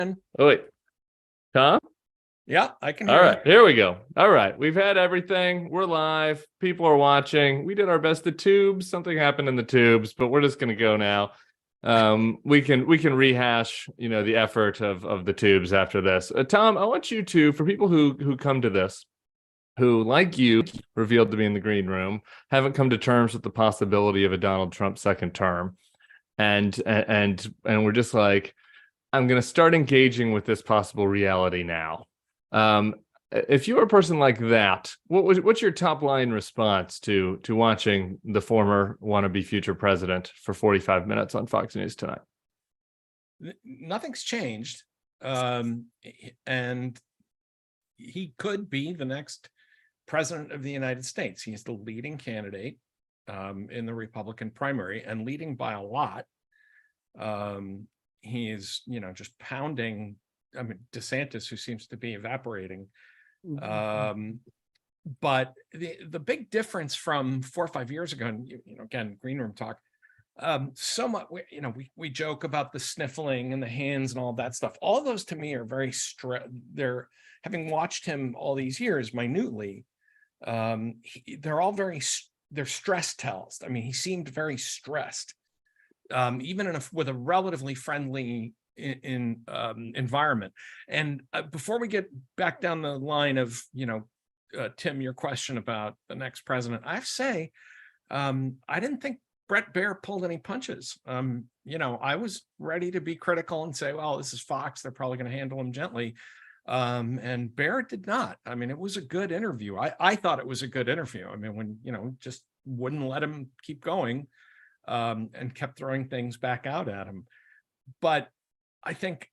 Oh, wait, Tom? Yeah, I can All hear you. right, here we go. All right, we've had everything. We're live. People are watching. We did our best. The tubes, something happened in the tubes, but we're just gonna go now. We can rehash, the effort of the tubes after this. Tom, I want you to, for people who come to this, who, like you, revealed to be in the green room, haven't come to terms with the possibility of a Donald Trump second term, and we're just like, I'm going to start engaging with this possible reality now. Um, if you were a person like that, what's your top line response to watching the former wannabe future president for 45 minutes on Fox News tonight? Nothing's changed. And he could be the next president of the United States. He's the leading candidate in the Republican primary, and leading by a lot. He's, just pounding, DeSantis, who seems to be evaporating. But the big difference from 4 or 5 years ago, and again, green room talk, so much, we joke about the sniffling and the hands and all that stuff. All those to me are very they're, having watched him all these years minutely, they're all they're stress tells. I mean, he seemed very stressed, even with a relatively friendly environment. And before we get back down the line of, Tim, your question about the next president, I have to say, I didn't think Bret Baier pulled any punches. I was ready to be critical and say, well, this is Fox, they're probably going to handle him gently. And Baier did not. I mean, it was a good interview. I thought it was a good interview. I mean, when, just wouldn't let him keep going, and kept throwing things back out at him. But I think,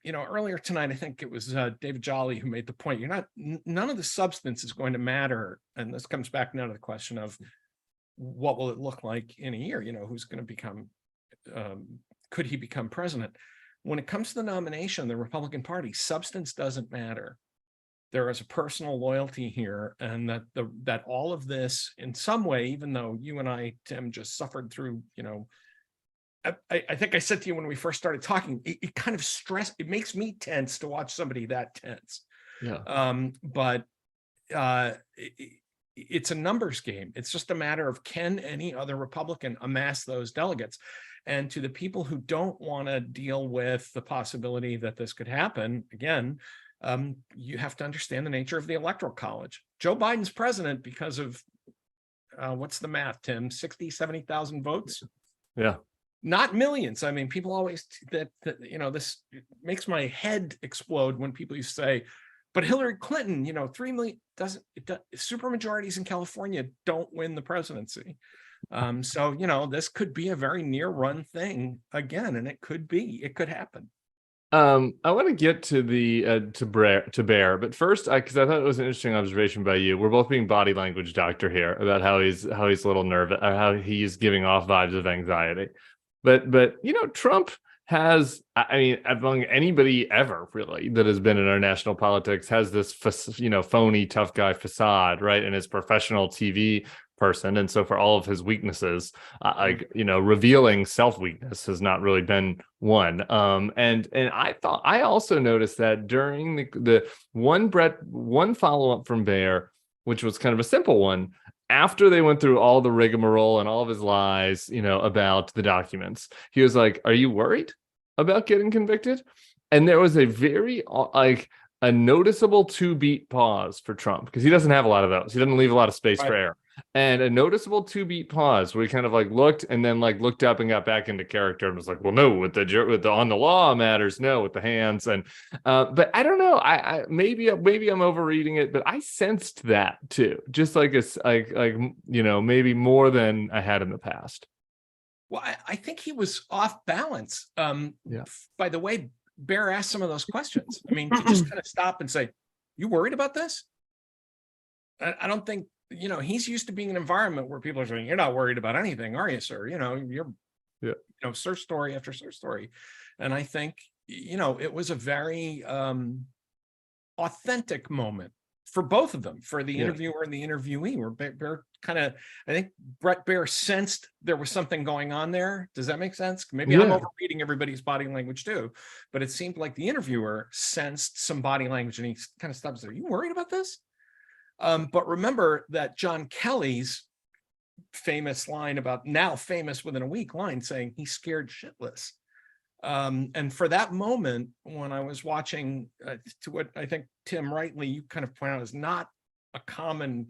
earlier tonight, I think it was David Jolly who made the point, none of the substance is going to matter. And this comes back now to the question of what will it look like in a year? Who's going to become, could he become president? When it comes to the nomination, the Republican Party, substance doesn't matter. There is a personal loyalty here, and that all of this, in some way, even though you and I, Tim, just suffered through, I think I said to you when we first started talking, it kind of it makes me tense to watch somebody that tense. Yeah. But it's a numbers game. It's just a matter of, can any other Republican amass those delegates? And to the people who don't want to deal with the possibility that this could happen again, you have to understand the nature of the Electoral College. Joe Biden's president because of, what's the math, Tim? 60, 70,000 votes? Yeah. Not millions. I mean, people always, this makes my head explode when people used to say, but Hillary Clinton, 3 million super majorities in California don't win the presidency. So, this could be a very near run thing again, and it could happen. I want to get to the to Baier, but first, because I thought it was an interesting observation by you. We're both being body language doctor here about how he's a little nervous, or how he's giving off vibes of anxiety. But Trump has, I mean, among anybody ever really that has been in our national politics, has this phony tough guy facade, right? And his professional TV person, and so for all of his weaknesses, revealing self-weakness has not really been one. And I also noticed that during the one follow-up from Baier, which was kind of a simple one, after they went through all the rigmarole and all of his lies, about the documents, he was like, "Are you worried about getting convicted?" And there was a very a noticeable 2-beat pause for Trump, because he doesn't have a lot of those. He doesn't leave a lot of space for error. And a noticeable 2-beat pause where he kind of looked and then looked up and got back into character and was like, "Well, no, with the on the law matters, no, with the hands." And but I don't know, I maybe I'm overreading it, but I sensed that too, just maybe more than I had in the past. Well, I think he was off balance. Yeah. By the way, Baier asked some of those questions. I mean, to just kind of stop and say, "You worried about this?" I don't think, he's used to being in an environment where people are saying, "You're not worried about anything, are you, sir? You're, search story after search story." And I think, it was a very authentic moment for both of them, for the Yeah. interviewer and the interviewee, where Baier kind of, I think Bret Baier sensed there was something going on there. Does that make sense? Maybe I'm Yeah. overreading everybody's body language too, but it seemed like the interviewer sensed some body language, and he kind of stops there. Are you worried about this? But remember that John Kelly's famous line about, now famous within a week, line saying he's scared shitless. And for that moment, when I was watching, to what I think, Tim, rightly, you kind of point out is not a common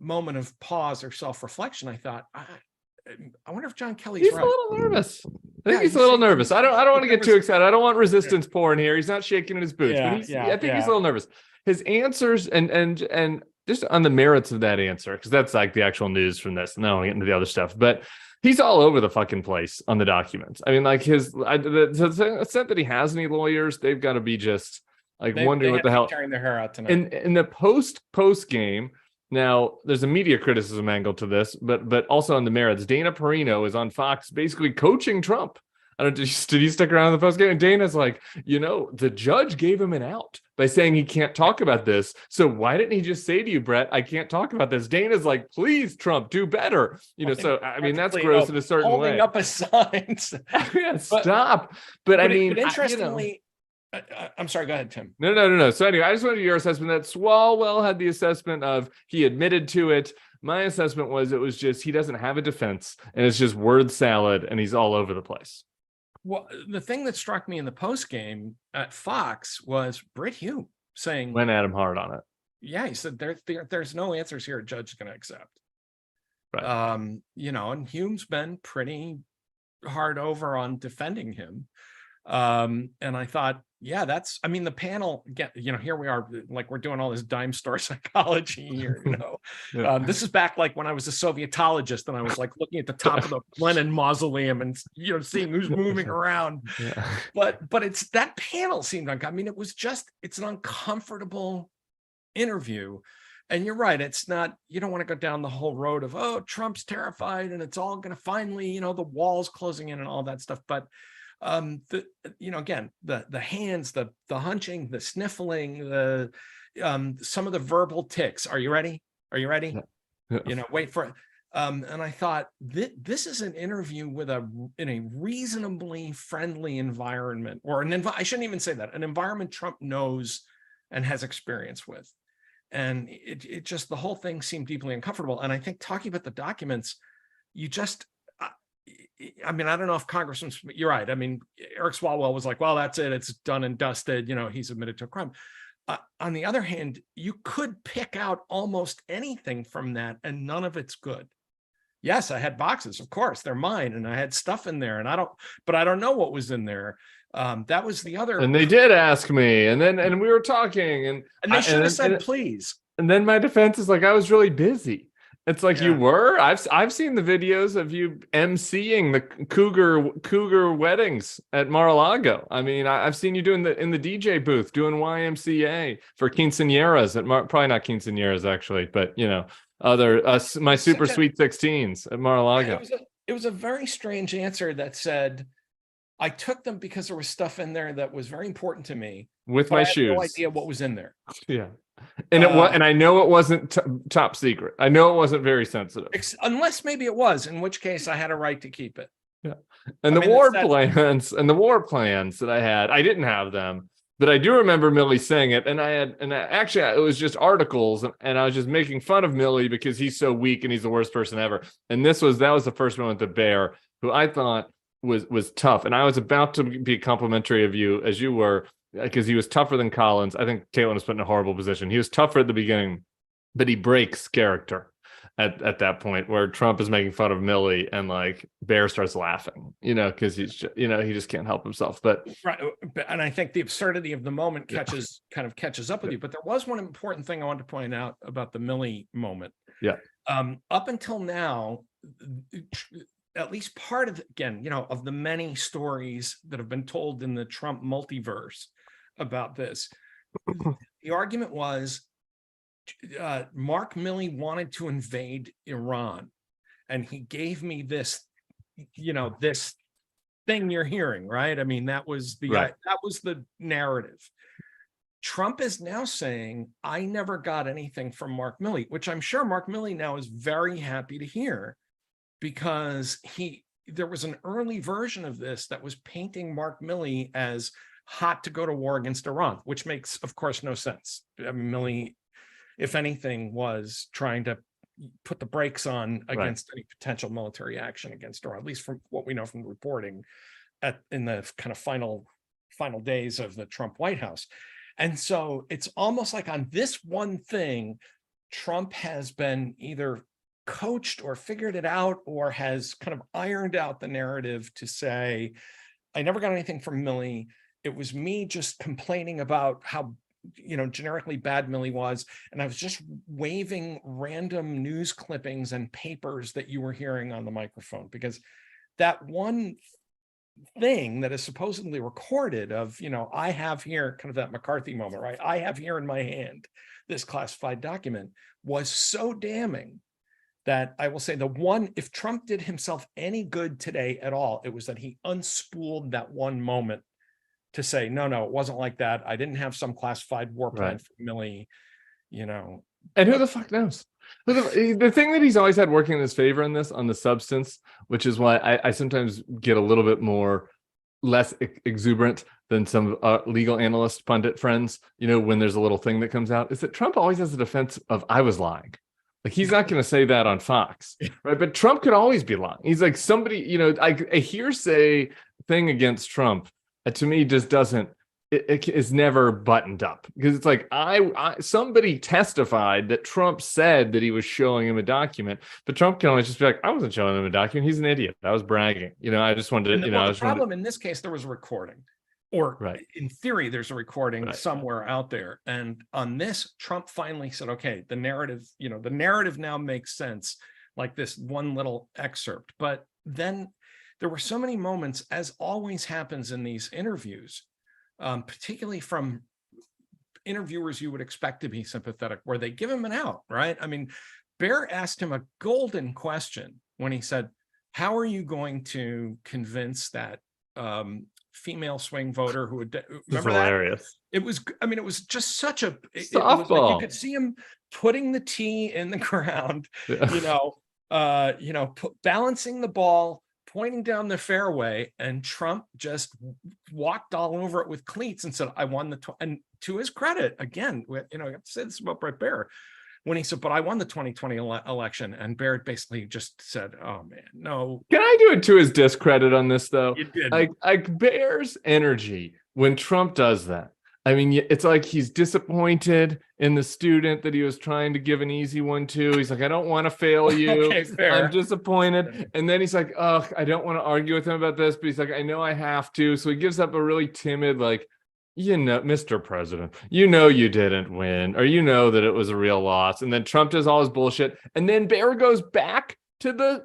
moment of pause or self-reflection, I thought, I wonder if John Kelly's He's right. a little nervous. I think Yeah, he's a little he's- nervous. I don't want to get too nervous. excited. I don't want resistance porn here. He's not shaking in his boots, Yeah, but he's, yeah, I think he's yeah. a little nervous. His answers and just on the merits of that answer, because that's like the actual news from this, and then I'll get into the other stuff. But he's all over the fucking place on the documents. I mean, like to the extent that he has any lawyers, they've got to be just like wondering what the hell. Tearing their hair out tonight. In the post game, now there's a media criticism angle to this, but also on the merits. Dana Perino is on Fox, basically coaching Trump. I don't. Did you stick around in the post game? And Dana's like, the judge gave him an out by saying he can't talk about this. So why didn't he just say to you, Bret, I can't talk about this? Dana's like, please, Trump, do better. So I mean, that's gross in a certain holding way. up a sign. Yeah, stop. But I mean, interestingly, I'm sorry. Go ahead, Tim. No. So anyway, I just wanted your assessment that Swalwell had the assessment of he admitted to it. My assessment was it was just he doesn't have a defense, and it's just word salad, and he's all over the place. Well, the thing that struck me in the post game at Fox was Brit Hume saying, went at him hard on it. Yeah, he said there's no answers here a judge is going to accept. Right. And Hume's been pretty hard over on defending him. And I thought, yeah, the panel, again, here we are, like we're doing all this dime store psychology here, Yeah. This is back like when I was a Sovietologist and I was like looking at the top of the Lenin mausoleum and, seeing who's moving around. Yeah. But it's that panel seemed it's an uncomfortable interview. And you're right. It's not, you don't want to go down the whole road of, oh, Trump's terrified and it's all going to finally, the walls closing in and all that stuff. But again, the hands, the hunching, the sniffling, the some of the verbal tics. Are you ready? Yeah. Wait for it. And I thought this is an interview in a reasonably friendly environment, or I shouldn't even say that, an environment Trump knows and has experience with. And it just, the whole thing seemed deeply uncomfortable. And I think talking about the documents, I don't know if Congressman, you're right. Eric Swalwell was like, well, that's it. It's done and dusted. He's admitted to a crime. On the other hand, you could pick out almost anything from that and none of it's good. Yes, I had boxes, of course, they're mine. And I had stuff in there and I don't know what was in there. That was the other. And they did ask me and we were talking and they should have said, please. And then my defense is like, I was really busy. It's like, yeah. You were. I've seen the videos of you emceeing the cougar weddings at Mar-a-Lago. I've seen you doing in the DJ booth doing YMCA for quinceañeras probably not quinceañeras actually, but my super sweet 16s at Mar-a-Lago. It was a very strange answer that said, I took them because there was stuff in there that was very important to me. With my shoes. No idea what was in there. Yeah. And and I know it wasn't top secret. I know it wasn't very sensitive. Unless maybe it was, in which case I had a right to keep it. Yeah. And the war plans that I had, I didn't have them, but I do remember Milley saying it. And actually it was just articles and I was just making fun of Milley because he's so weak and he's the worst person ever. And that was the first moment with Baier, who I thought was tough. And I was about to be complimentary of you as you were, because he was tougher than Collins. I think Caitlin was put in a horrible position. He was tougher at the beginning, but he breaks character at that point where Trump is making fun of Milley and like Baier starts laughing, because he's just, he just can't help himself. But right, and I think the absurdity of the moment catches up with you. But there was one important thing I wanted to point out about the Milley moment. Yeah. Up until now, at least part of of the many stories that have been told in the Trump multiverse about this, the argument was Mark Milley wanted to invade Iran, and he gave me this, this thing you're hearing, right? That was the narrative. Trump is now saying, I never got anything from Mark Milley, which I'm sure Mark Milley now is very happy to hear, because there was an early version of this that was painting Mark Milley as hot to go to war against Iran, which makes, of course, no sense. I mean, Milley, if anything, was trying to put the brakes on against any potential military action against Iran, at least from what we know from the reporting in the kind of final days of the Trump White House. And so it's almost like on this one thing, Trump has been either coached or figured it out, or has kind of ironed out the narrative to say, I never got anything from Milley. It was me just complaining about how, generically bad Milley was. And I was just waving random news clippings and papers that you were hearing on the microphone, because that one thing that is supposedly recorded of, I have here kind of that McCarthy moment, right? I have here in my hand this classified document, was so damning that I will say if Trump did himself any good today at all, it was that he unspooled that one moment to say, no, it wasn't like that. I didn't have some classified war plan for Milley, And who the fuck knows? The thing that he's always had working in his favor on the substance, which is why I sometimes get a little bit less exuberant than some legal analyst pundit friends, when there's a little thing that comes out, is that Trump always has a defense of, I was lying. Like, he's not going to say that on Fox, right? But Trump could always be lying. He's like somebody, a hearsay thing against Trump, to me, just doesn't, it is never buttoned up, because it's like, somebody testified that Trump said that he was showing him a document, but Trump can always just be like, I wasn't showing him a document. He's an idiot. I was bragging. I just wanted to, the problem in this case, there was a recording, or in theory, there's a recording somewhere out there. And on this, Trump finally said, okay, the narrative now makes sense, like this one little excerpt. But then there were so many moments, as always happens in these interviews, particularly from interviewers you would expect to be sympathetic, where they give him an out, right? I mean, Baier asked him a golden question when he said, how are you going to convince that female swing voter who would remember that? Hilarious. It was just such a softball. It was like you could see him putting the tee in the ground, balancing the ball, pointing down the fairway, and Trump just walked all over it with cleats and said, I won and to his credit, again, I have to say this about Bret Baier, when he said, but I won the 2020 election, and Barrett basically just said, oh man, no. Can I do it to his discredit on this, though? You did. Like Baier's energy when Trump does that, I mean, it's like he's disappointed in the student that he was trying to give an easy one to. He's like, I don't want to fail you. Okay, fair. I'm disappointed. And then he's like, oh, I don't want to argue with him about this, but he's like, I know I have to. So he gives up a really timid, like, Mr. President, you didn't win, or that it was a real loss. And then Trump does all his bullshit. And then Baier goes back to the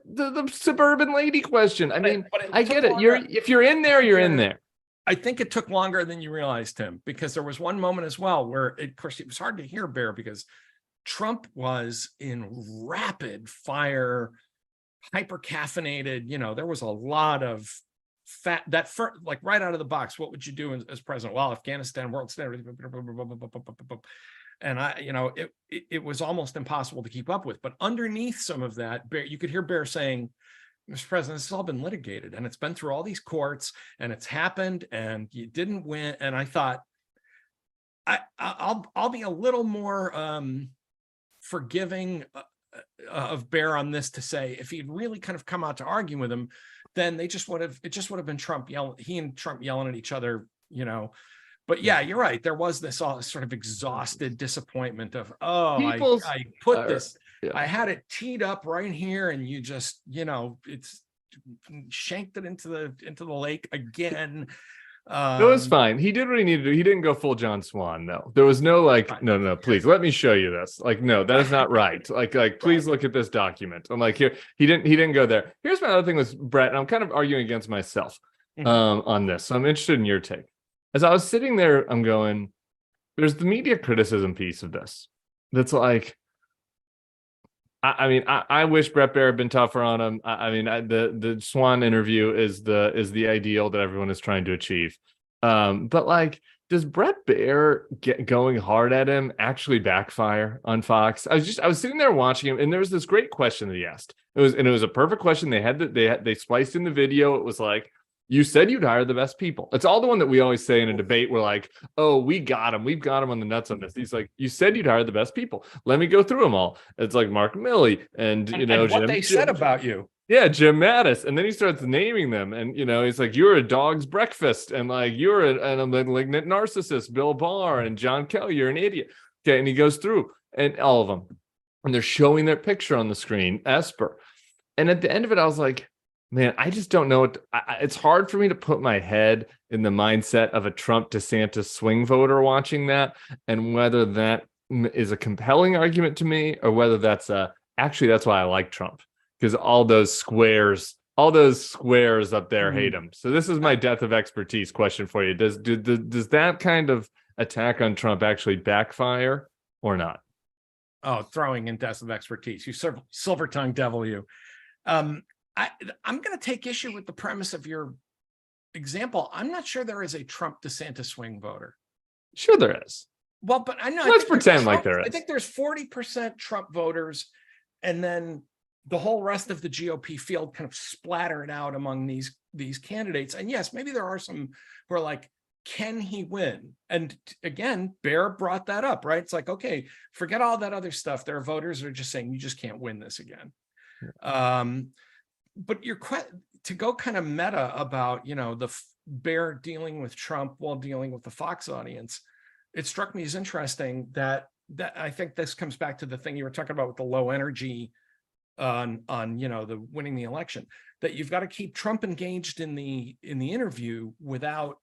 suburban lady question. I mean, I get it. If you're in there, you're in there. I think it took longer than you realized, Tim, because there was one moment as well where, of course, it was hard to hear Baier because Trump was in rapid fire, hyper caffeinated. There was a lot of fat like right out of the box. What would you do as president? Well, Afghanistan, world standard, and it was almost impossible to keep up with. But underneath some of that, you could hear Baier saying, Mr. President, this has all been litigated, and it's been through all these courts, and it's happened, and you didn't win. And I thought, I'll be a little more forgiving of Baier on this, to say if he'd really kind of come out to argue with him, then it just would have been Trump he and Trump yelling at each other, But yeah, you're right. There was this all sort of exhausted disappointment of, I put this. Yeah. I had it teed up right here, and you just, it's shanked it into the lake again. It was fine. He did what he needed to do. He didn't go full John Swan, though. There was no no, please let me show you this. Like, no, that is not right. Like, please look at this document. I'm like, here, he didn't go there. Here's my other thing with Bret, and I'm kind of arguing against myself on this. So I'm interested in your take. As I was sitting there, I'm going, there's the media criticism piece of this. That's like, I wish Bret Baier had been tougher on him. The Swan interview is the ideal that everyone is trying to achieve. But like, does Bret Baier get going hard at him actually backfire on Fox? I was sitting there watching him, and there was this great question that he asked. It was a perfect question. They spliced in the video. It was like, you said you'd hire the best people. It's all the one that we always say in a debate. We're like, oh, we've got him on the nuts on this. He's like, you said you'd hire the best people. Let me go through them all. It's like Mark Milley and what they said about you. Yeah, Jim Mattis. And then he starts naming them. And, he's like, you're a dog's breakfast. And like, you're a malignant narcissist, Bill Barr and John Kelly, you're an idiot. Okay. And he goes through and all of them. And they're showing their picture on the screen, Esper. And at the end of it, I was like, man, I just don't know it's hard for me to put my head in the mindset of a Trump DeSantis swing voter watching that, and whether that is a compelling argument to me, or whether actually that's why I like Trump. Because all those squares up there hate him. So this is my death of expertise question for you. Does that kind of attack on Trump actually backfire or not? Oh, throwing in death of expertise. You silver-tongued devil, you. I'm going to take issue with the premise of your example. I'm not sure there is a Trump DeSantis swing voter. Sure there is. Well, but I know. Let's pretend like there is. I think there's 40% Trump voters, and then the whole rest of the GOP field kind of splattered out among these candidates. And yes, maybe there are some who are like, can he win? And again, Baier brought that up, right? It's like, okay, forget all that other stuff. There are voters that are just saying, you just can't win this again. Yeah. But to go kind of meta about, the Baier dealing with Trump while dealing with the Fox audience, it struck me as interesting that I think this comes back to the thing you were talking about with the low energy on the winning the election, that you've got to keep Trump engaged in the interview without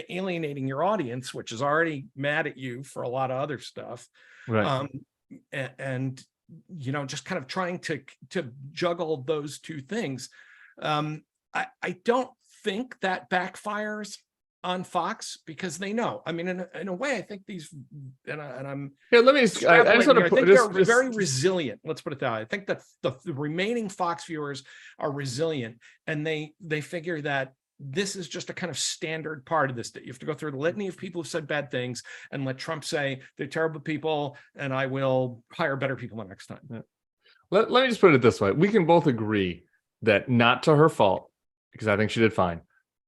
alienating your audience, which is already mad at you for a lot of other stuff. Right. And just kind of trying to juggle those two things. I don't think that backfires on Fox, because they know. I mean, in a way, I think these, and I'm here. Let me. I just want to put. They're very resilient. Let's put it that way. I think that the remaining Fox viewers are resilient, and they figure that this is just a kind of standard part of this. That you have to go through the litany of people who've said bad things, and let Trump say they're terrible people, and I will hire better people the next time. Yeah. Let me just put it this way: we can both agree that, not to her fault, because I think she did fine.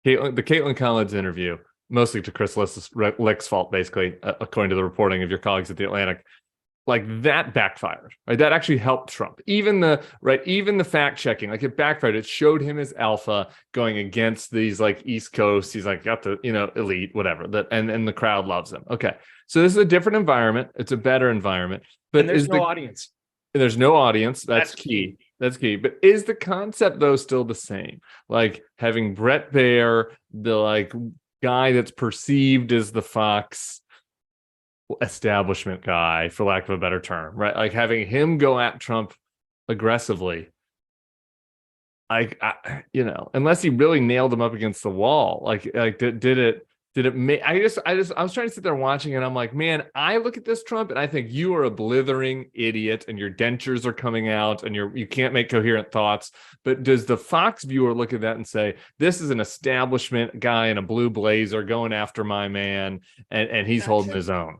The Caitlin Collins interview, mostly to Chris Lick's fault, basically, according to the reporting of your colleagues at The Atlantic, like that backfired, right? That actually helped Trump. Even the fact checking, like it backfired. It showed him as alpha going against these like East Coast. He's like got the elite, whatever. And the crowd loves him. Okay, so this is a different environment. It's a better environment, but there's no audience. There's no audience. That's key. That's key. But is the concept though still the same? Like having Bret Baier, the like guy that's perceived as the Fox establishment guy, for lack of a better term, right? Like having him go at Trump aggressively. Unless he really nailed him up against the wall, did it make? I was trying to sit there watching, and I'm like, man, I look at this Trump, and I think you are a blithering idiot, and your dentures are coming out, and you can't make coherent thoughts. But does the Fox viewer look at that and say, this is an establishment guy in a blue blazer going after my man, and he's holding his own?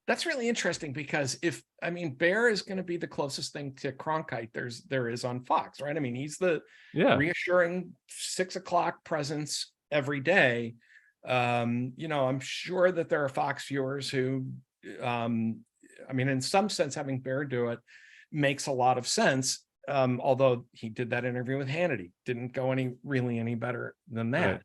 That's really interesting, because Baier is going to be the closest thing to Cronkite there is on Fox, right? I mean, he's the reassuring 6 o'clock presence every day. I'm sure that there are Fox viewers who, in some sense, having Baier do it makes a lot of sense. Although he did that interview with Hannity, didn't go any better than that. Right.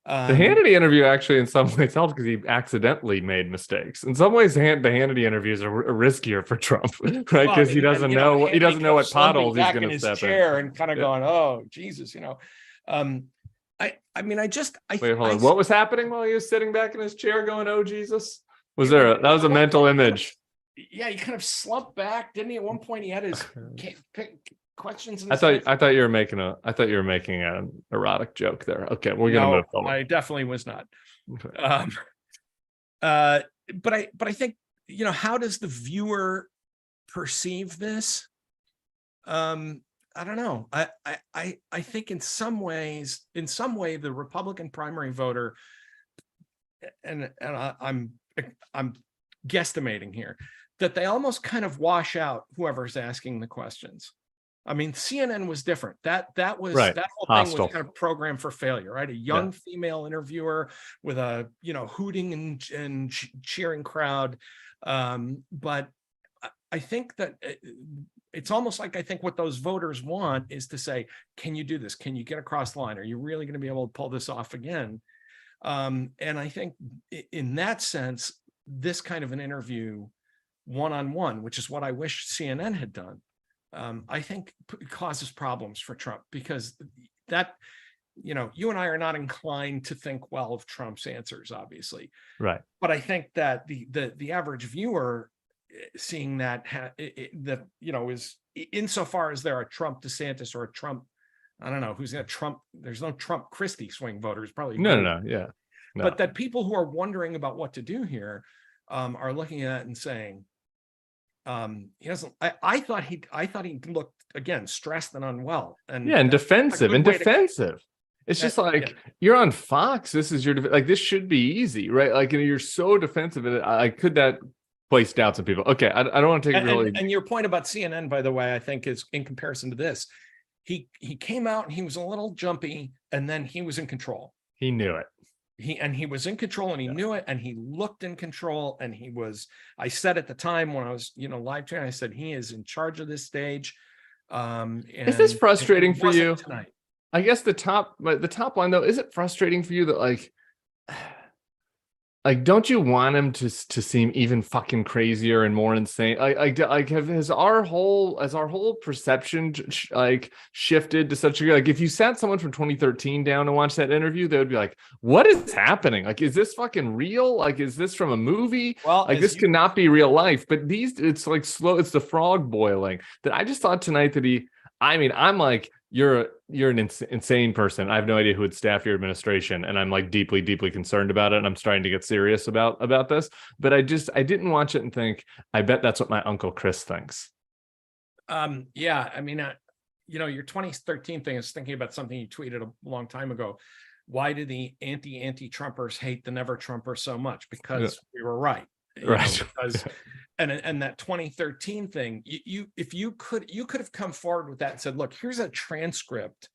The Hannity interview actually in some ways helped, because he accidentally made mistakes. In some ways, the Hannity interviews are riskier for Trump, right? Because he doesn't know what potholes he's going to step chair in, and kind of going, oh Jesus, Wait, hold on. What was happening while he was sitting back in his chair going, oh Jesus? That was a mental image? Yeah, he kind of slumped back, didn't he? At one point, he had his questions. I thought you were making an erotic joke there. Okay, we're gonna move forward. I definitely was not. Okay. But I think how does the viewer perceive this? I don't know. I think in some way the Republican primary voter I'm guesstimating here, that they almost kind of wash out whoever's asking the questions. I mean, CNN was different. That whole thing Hostile. was kind of programmed for failure, right? A young female interviewer with a hooting and cheering crowd. But I think that it's almost like, I think what those voters want is to say, can you do this? Can you get across the line? Are you really going to be able to pull this off again? And I think in that sense, this kind of an interview one-on-one, which is what I wish CNN had done, I think causes problems for Trump, because that, you and I are not inclined to think well of Trump's answers, obviously. Right. But I think that the average viewer seeing that, is, insofar as there are Trump DeSantis or a Trump, I don't know who's going to Trump, there's no Trump Christie swing voters, probably. No. No. But that people who are wondering about what to do here are looking at it and saying, he doesn't, I thought he looked, again, stressed and unwell, and defensive It's just like, you're on Fox. This is your, like, this should be easy, right? Like, you're so defensive. And could that place doubts in people? Okay. I don't want to take it really. And your point about CNN, by the way, I think is in comparison to this, he came out and he was a little jumpy, and then he was in control. He knew it. He was in control, and he knew it, and he looked in control, and I said at the time when I was, live tweeting, I said, he is in charge of this stage. Is this frustrating for you tonight? I guess the top line though, is it frustrating for you that like, don't you want him to seem even fucking crazier and more insane? Has our whole perception shifted to such a, like, if you sat someone from 2013 down to watch that interview, they would be like, what is happening? Like, is this fucking real? Like, is this from a movie? Well, like, this cannot be real life. But it's like slow. It's the frog boiling that I just thought tonight that I'm like, you're an insane person. I have no idea who would staff your administration, and I'm like deeply, deeply concerned about it. And I'm starting to get serious about this. But I didn't watch it and think, I bet that's what my Uncle Chris thinks. Yeah, I mean, your 2013 thing is thinking about something you tweeted a long time ago. Why do the anti-Trumpers hate the never Trumpers so much? Because we were right. Right. Because and that 2013 thing, you could have come forward with that and said, look, here's a transcript.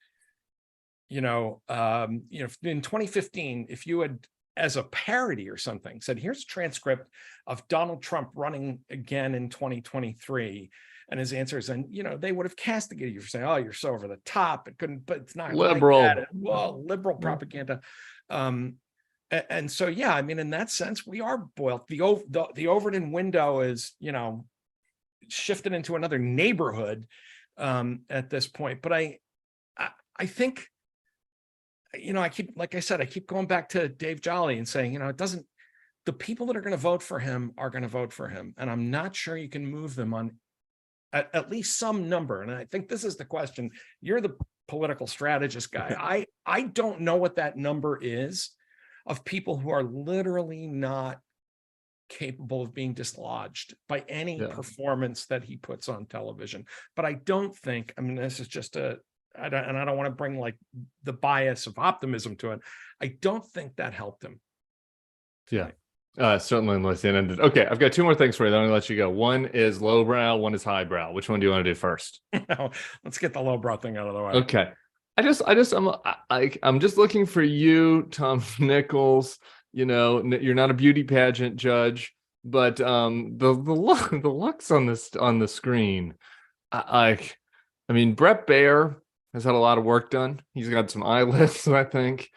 In 2015, if you had, as a parody or something, said, here's a transcript of Donald Trump running again in 2023, and his answers, and they would have castigated you for saying, oh, you're so over the top. It couldn't, but it's not liberal. Like that. Well, liberal propaganda. And so, yeah, I mean, in that sense, we are boiled. The Overton window is, shifted into another neighborhood at this point. But I think, I keep going back to Dave Jolly and saying, the people that are going to vote for him are going to vote for him. And I'm not sure you can move them on at least some number. And I think this is the question. You're the political strategist guy. I don't know what that number is of people who are literally not capable of being dislodged by any performance that he puts on television. But I don't think, I mean, this is just I don't want to bring like the bias of optimism to it. I don't think that helped him. Yeah. Certainly unless it ended. Okay, I've got two more things for you. Then I'm gonna let you go. One is lowbrow, one is highbrow. Which one do you want to do first? Let's get the lowbrow thing out of the way. Okay. I'm just looking for you, Tom Nichols. You're not a beauty pageant judge, but the looks on the screen. I mean, Bret Baier has had a lot of work done. He's got some eyelids, I think.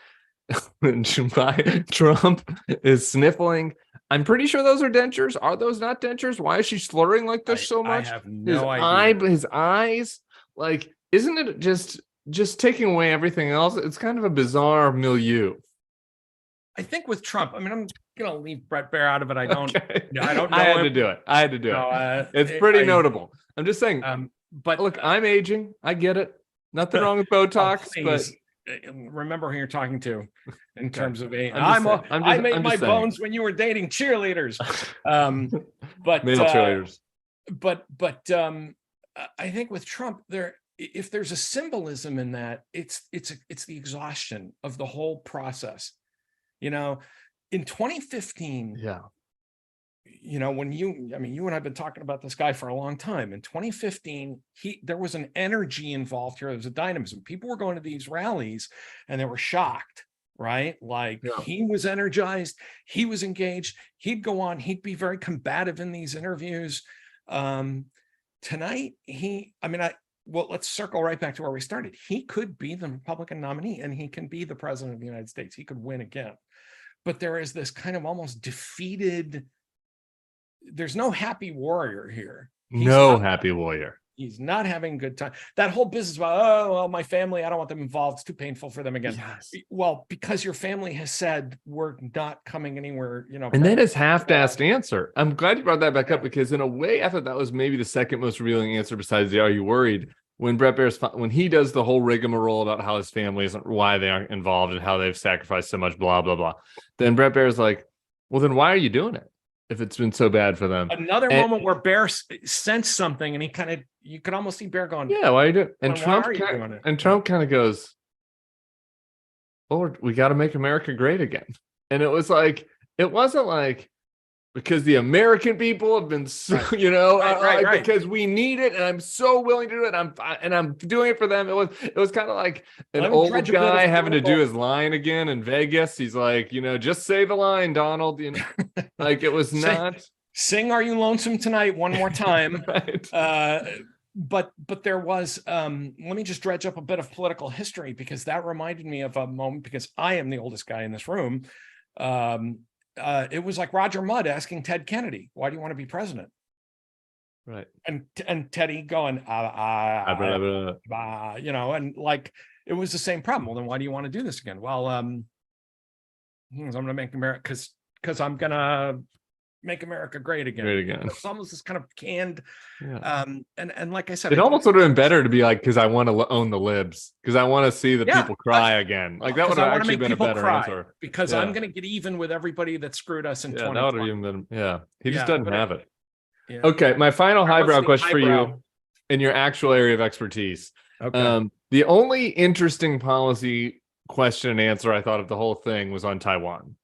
Trump is sniffling. I'm pretty sure those are dentures. Are those not dentures? Why is she slurring like this so much? I have no idea. His eyes, like, isn't it just taking away everything else? It's kind of a bizarre milieu. I think with Trump, I mean, I'm gonna leave Bret Baier out of it. I don't know. I had to do it. It's pretty notable. I'm just saying. But look, I'm aging. I get it. Nothing wrong with Botox, but remember who you're talking to in terms of age. I made my bones when you were dating cheerleaders. But male cheerleaders. But I think with Trump, if there's a symbolism in that, it's the exhaustion of the whole process. in 2015, Yeah. when you and I've been talking about this guy for a long time. In 2015, there was an energy involved here. There was a dynamism. People were going to these rallies and they were shocked, right? Like he was energized, he was engaged, he'd go on, he'd be very combative in these interviews. Tonight, let's circle right back to where we started. He could be the Republican nominee and he can be the president of the United States. He could win again. But there is this kind of almost defeated, there's no happy warrior here. Happy warrior. He's not having a good time. That whole business about, my family, I don't want them involved. It's too painful for them again. Yes. Well, because your family has said we're not coming anywhere, And that is half-assed answer. I'm glad you brought that back up, because in a way, I thought that was maybe the second most revealing answer besides the "Are you worried?" When Bret Baier's, when he does the whole rigmarole about how his family isn't, why they aren't involved and how they've sacrificed so much, blah, blah, blah. Then Bret Baier's like, well, then why are you doing it if it's been so bad for them? Another moment where Baier sensed something, and you could almost see Baier going, yeah, why are you doing it? And Trump kind of goes, well, we got to make America great again. And it was like, it wasn't like, because the American people have been so, right. because we need it, and I'm so willing to do it, and I'm doing it for them. It was kind of like an old guy having to do his line again in Vegas. He's like, just say the line, Donald. Like it was not. Sing "Are You Lonesome Tonight" one more time. Right. But there was. Let me just dredge up a bit of political history, because that reminded me of a moment, because I am the oldest guy in this room. It was like Roger Mudd asking Ted Kennedy, "Why do you want to be president?" Right. And Teddy going, and like it was the same problem. Well, then why do you want to do this again? Well, I'm going to make America, because I'm going to make America great again. It's almost this kind of canned. Yeah. And like I said, it almost would have been better to be like, because I want to own the libs, because I want to see the people cry again. Like that would have actually been a better answer. Because I'm going to get even with everybody that screwed us in 2020. That would have even been, he just doesn't have it. Yeah. Okay, my final highbrow question for you in your actual area of expertise. Okay. The only interesting policy question and answer I thought of the whole thing was on Taiwan.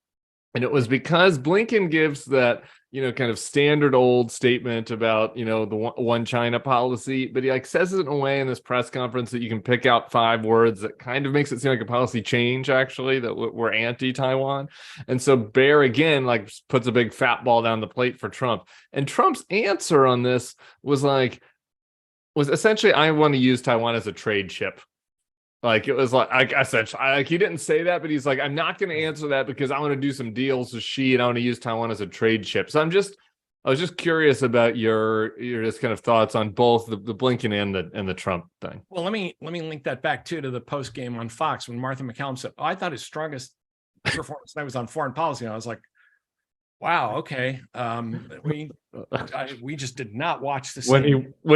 And it was because Blinken gives that, kind of standard old statement about, the one China policy, but he says it in a way in this press conference that you can pick out 5 words that kind of makes it seem like a policy change, actually, that we're anti-Taiwan. And so Baier, again, puts a big fat ball down the plate for Trump. And Trump's answer on this was essentially, I want to use Taiwan as a trade chip. It was essentially, he didn't say that, but he's like, I'm not going to answer that because I want to do some deals with Xi and I want to use Taiwan as a trade chip. So I was just curious about your just kind of thoughts on both the Blinken and the Trump thing. Well, let me link that back to the post game on Fox when Martha McCallum said, I thought his strongest performance tonight was on foreign policy. And I was like, wow, okay. We just did not watch this. When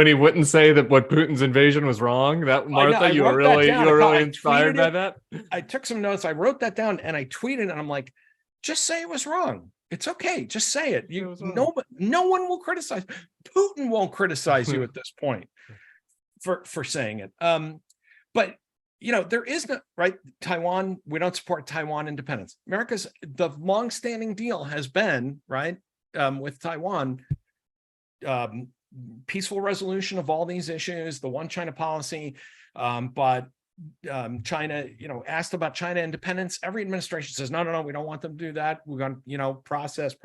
he wouldn't say that what Putin's invasion was wrong, that Martha, you were really inspired by that. I took some notes. I wrote that down and I tweeted, and I'm like, just say it was wrong. It's okay. Just say it. No one will criticize. Putin won't criticize you at this point for saying it. But there is no right. Taiwan, we don't support Taiwan independence. The longstanding deal has been with Taiwan, peaceful resolution of all these issues, the one China policy. But China, asked about China independence. Every administration says, no, we don't want them to do that. We're going to, process.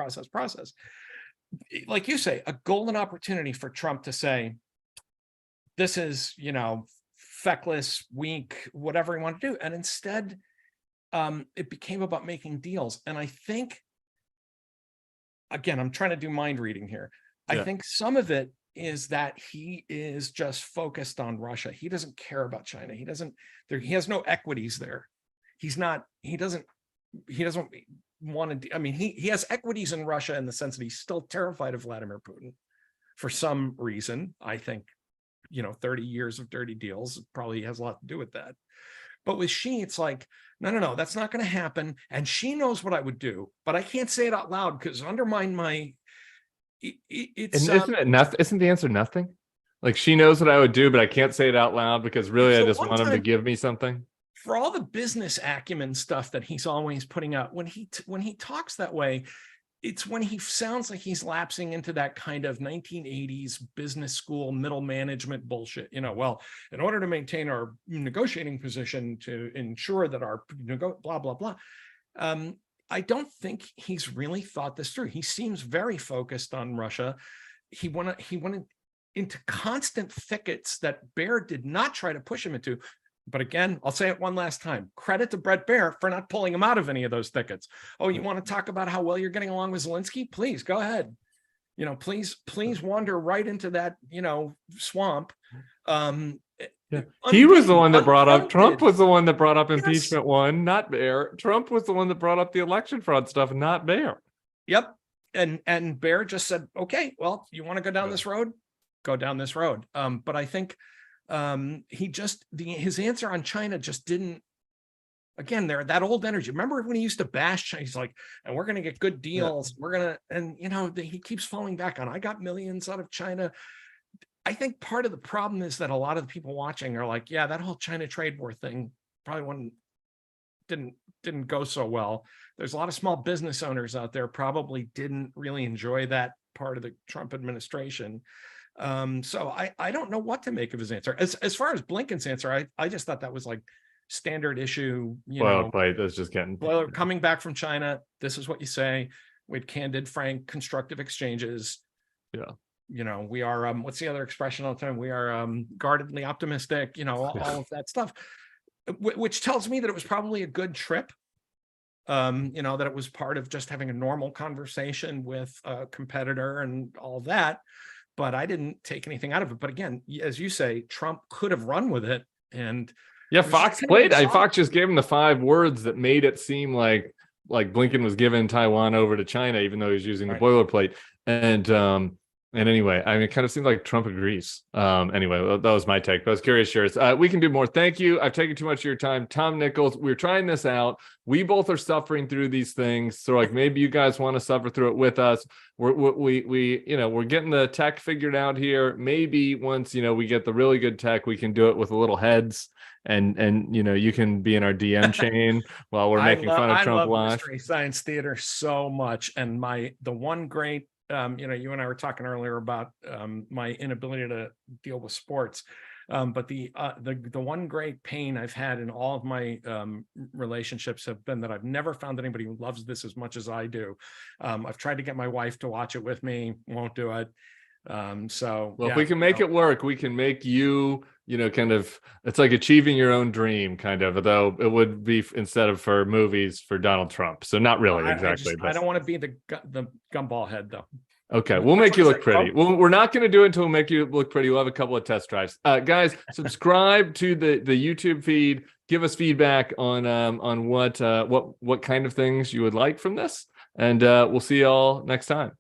Like you say, a golden opportunity for Trump to say, this is, feckless, weak, whatever he wanted to do. And instead, it became about making deals. And I think, again, I'm trying to do mind reading here. Yeah. I think some of it is that he is just focused on Russia. He doesn't care about China. He has no equities there. He doesn't want to, he has equities in Russia in the sense that he's still terrified of Vladimir Putin for some reason. I think 30 years of dirty deals probably has a lot to do with that. But with Xi, it's like, no, that's not going to happen. And Xi knows what I would do, but I can't say it out loud because undermine my. It's isn't it nothing? Isn't the answer nothing? Like Xi knows what I would do, but I can't say it out loud because really I just want him to give me something. for all the business acumen stuff that he's always putting out, when he talks that way, it's when he sounds like he's lapsing into that kind of 1980s business school middle management bullshit. Well, in order to maintain our negotiating position to ensure that our blah, blah, blah. I don't think he's really thought this through. He seems very focused on Russia. He went into constant thickets that Baier did not try to push him into. But again, I'll say it one last time. Credit to Bret Baier for not pulling him out of any of those thickets. Oh, you want to talk about how well you're getting along with Zelensky? Please go ahead. Please wander right into that, swamp. He was the one that brought up, Trump was the one that brought up impeachment one, not Baier. Trump was the one that brought up the election fraud stuff, not Baier. Yep. And Baier just said, okay, well, you want to go down this road? Go down this road. But I think his answer on China just didn't, again, that old energy. Remember when he used to bash China? He's like, and we're going to get good deals. We're going to, and he keeps falling back on, I got millions out of China. I think part of the problem is that a lot of the people watching are like, yeah, that whole China trade war thing probably didn't go so well. There's a lot of small business owners out there probably didn't really enjoy that part of the Trump administration. So I don't know what to make of his answer. As far as Blinken's answer, I just thought that was like standard issue, that's just getting coming back from China. This is what you say. We had candid, frank, constructive exchanges. Yeah. We are, what's the other expression all the time? We are guardedly optimistic, all of that stuff, which tells me that it was probably a good trip. That it was part of just having a normal conversation with a competitor and all that. But I didn't take anything out of it. But again, as you say, Trump could have run with it. And Fox played. Fox just gave him the 5 words that made it seem like Blinken was giving Taiwan over to China, even though he was using the boilerplate. And anyway, it kind of seemed like Trump agrees. Anyway, that was my take. But I was curious, yours. We can do more. Thank you. I've taken too much of your time. Tom Nichols, we're trying this out. We both are suffering through these things. So maybe you guys want to suffer through it with us. We're getting the tech figured out here. Maybe once, we get the really good tech, we can do it with a little heads. And you can be in our DM chain while we're making fun of Trump live. I love Mystery Science Theater so much. And the one great, you and I were talking earlier about my inability to deal with sports. But the one great pain I've had in all of my relationships have been that I've never found anybody who loves this as much as I do. I've tried to get my wife to watch it with me, won't do it. If we can make it work, we can make you, kind of, it's like achieving your own dream, kind of, though it would be instead of for movies for Donald Trump. So not really exactly. I don't want to be the gumball head though. Okay, we'll make you look pretty. Well, we're not going to do it until we make you look pretty. We'll have a couple of test drives. Guys, subscribe to the YouTube feed. Give us feedback on what kind of things you would like from this, and we'll see y'all next time.